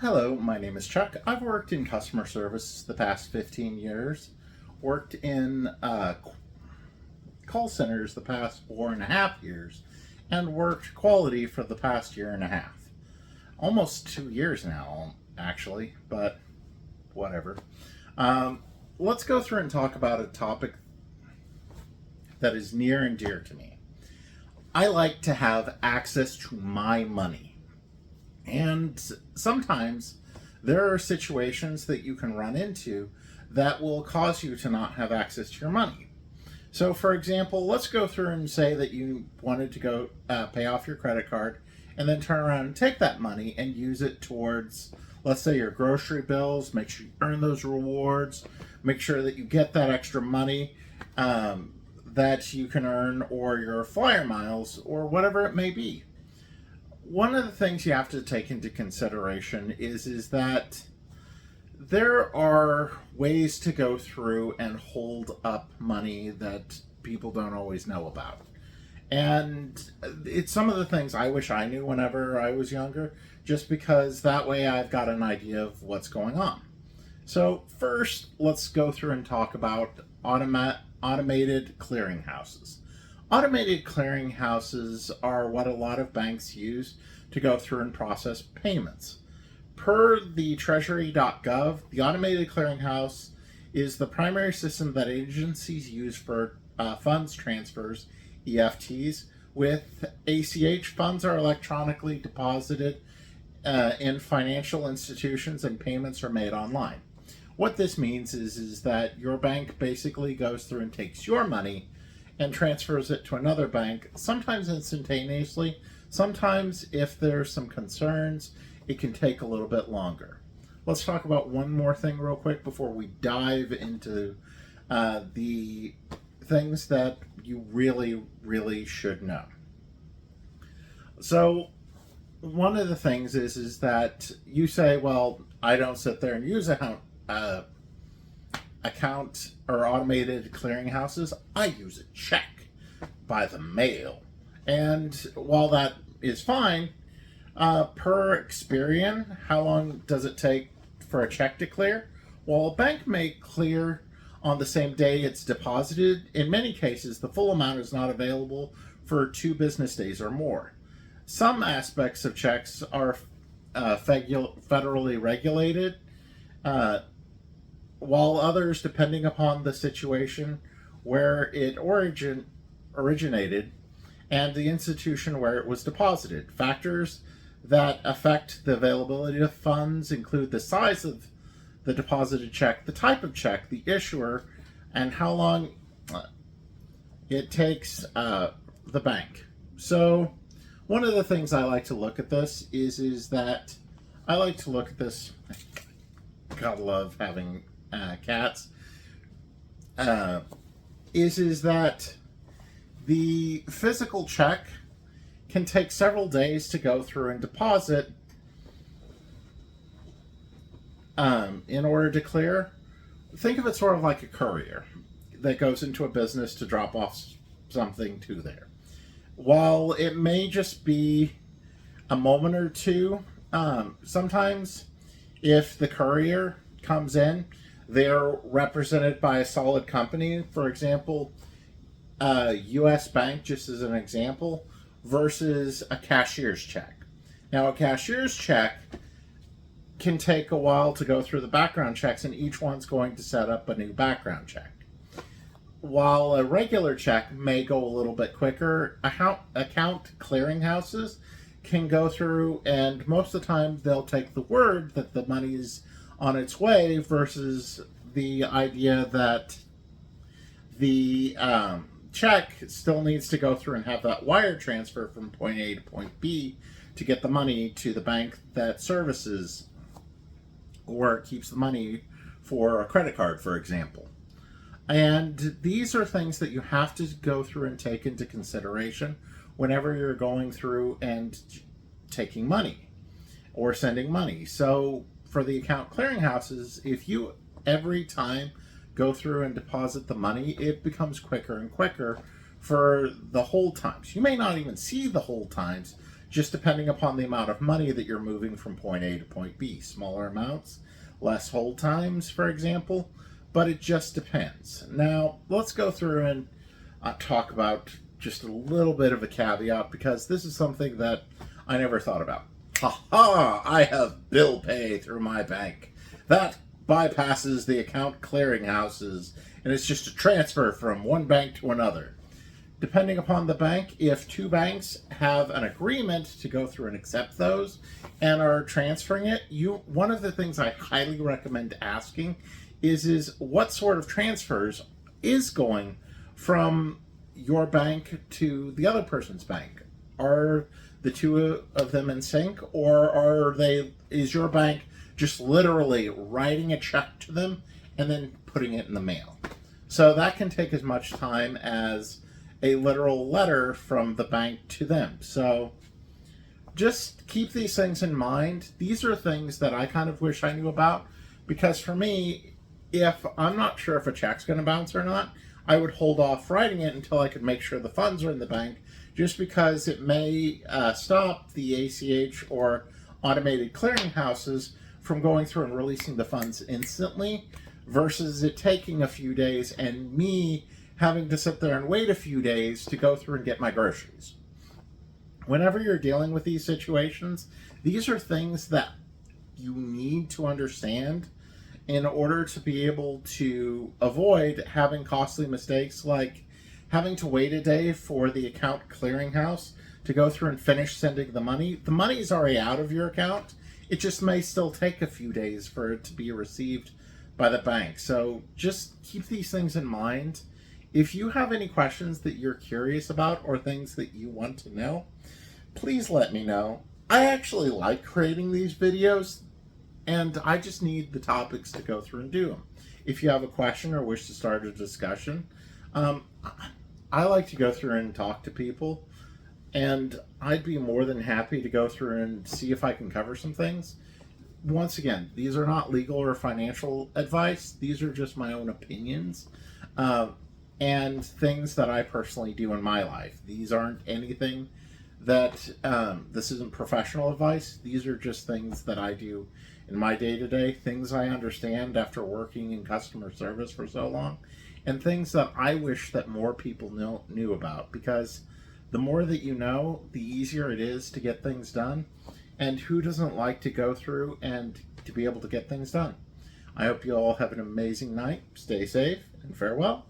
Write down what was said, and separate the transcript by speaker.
Speaker 1: Hello, my name is Chuck. I've worked in customer service the past 15 years, worked in call centers the past 4.5 years, and worked quality for the past year and a half. Almost 2 years now, actually, but whatever. Let's go through and talk about a topic that is near and dear to me. I like to have access to my money. And sometimes there are situations that you can run into that will cause you to not have access to your money. So, for example, let's go through and say that you wanted to go pay off your credit card and then turn around and take that money and use it towards, let's say, your grocery bills. Make sure you earn those rewards. Make sure that you get that extra money that you can earn, or your flyer miles, or whatever it may be. One of the things you have to take into consideration is that there are ways to go through and hold up money that people don't always know about. And it's some of the things I wish I knew whenever I was younger, just because that way I've got an idea of what's going on. So first, let's go through and talk about automated clearinghouses. Automated clearinghouses are what a lot of banks use to go through and process payments. Per the treasury.gov, the automated clearinghouse is the primary system that agencies use for funds transfers, EFTs. With ACH, funds are electronically deposited in financial institutions and payments are made online. What this means is that your bank basically goes through and takes your money and transfers it to another bank, sometimes instantaneously. Sometimes, if there's some concerns, it can take a little bit longer. Let's talk about one more thing real quick before we dive into the things that you really should know. So, one of the things is that you say, well, I don't sit there and use account or automated clearinghouses. I use a check by the mail. And while that is fine, per Experian, how long does it take for a check to clear? Well, a bank may clear on the same day it's deposited. In many cases, the full amount is not available for 2 business days or more. Some aspects of checks are federally regulated, while others, depending upon the situation where it originated and the institution where it was deposited. Factors that affect the availability of funds include the size of the deposited check, the type of check, the issuer, and how long it takes the bank. So one of the things I like to look at this is that I like to look at this. Gotta love having cats. Is that the physical check can take several days to go through and deposit in order to clear. Think of it sort of like a courier that goes into a business to drop off something to there. While it may just be a moment or two, sometimes if the courier comes in, they're represented by a solid company. For example, U.S. Bank, just as an example, versus a cashier's check. Now, a cashier's check can take a while to go through the background checks, and each one's going to set up a new background check. While a regular check may go a little bit quicker, account clearinghouses can go through, and most of the time they'll take the word that the money is on its way versus the idea that the check still needs to go through and have that wire transfer from point A to point B to get the money to the bank that services or keeps the money for a credit card, for example. And these are things that you have to go through and take into consideration whenever you're going through and taking money or sending money. So for the account clearinghouses, if you every time go through and deposit the money, it becomes quicker and quicker for the hold times. You may not even see the hold times just depending upon the amount of money that you're moving from point A to point B. Smaller amounts, less hold times, for example, but it just depends. Now, let's go through and talk about just a little bit of a caveat, because this is something that I never thought about. Ha! I have bill pay through my bank. That bypasses the account clearinghouses, and it's just a transfer from one bank to another. Depending upon the bank, if two banks have an agreement to go through and accept those and are transferring it, one of the things I highly recommend asking is what sort of transfers is going from your bank to the other person's bank? Are the two of them in sync, or is your bank just literally writing a check to them and then putting it in the mail? So that can take as much time as a literal letter from the bank to them. So just keep these things in mind. These are things that I kind of wish I knew about, because for me, if I'm not sure if a check's going to bounce or not, I would hold off writing it until I could make sure the funds are in the bank, just because it may stop the ACH or automated clearinghouses from going through and releasing the funds instantly, versus it taking a few days and me having to sit there and wait a few days to go through and get my groceries. Whenever you're dealing with these situations, these are things that you need to understand in order to be able to avoid having costly mistakes, like having to wait a day for the account clearinghouse to go through and finish sending the money. The money's already out of your account. It just may still take a few days for it to be received by the bank. So just keep these things in mind. If you have any questions that you're curious about or things that you want to know, please let me know. I actually like creating these videos, and I just need the topics to go through and do them. If you have a question or wish to start a discussion, I like to go through and talk to people, and I'd be more than happy to go through and see if I can cover some things. Once again, these are not legal or financial advice. These are just my own opinions and things that I personally do in my life. These aren't anything that, this isn't professional advice. These are just things that I do in my day-to-day, things I understand after working in customer service for so long, and things that I wish that more people knew about, because the more that you know, the easier it is to get things done. And who doesn't like to go through and to be able to get things done? I hope you all have an amazing night. Stay safe, and farewell.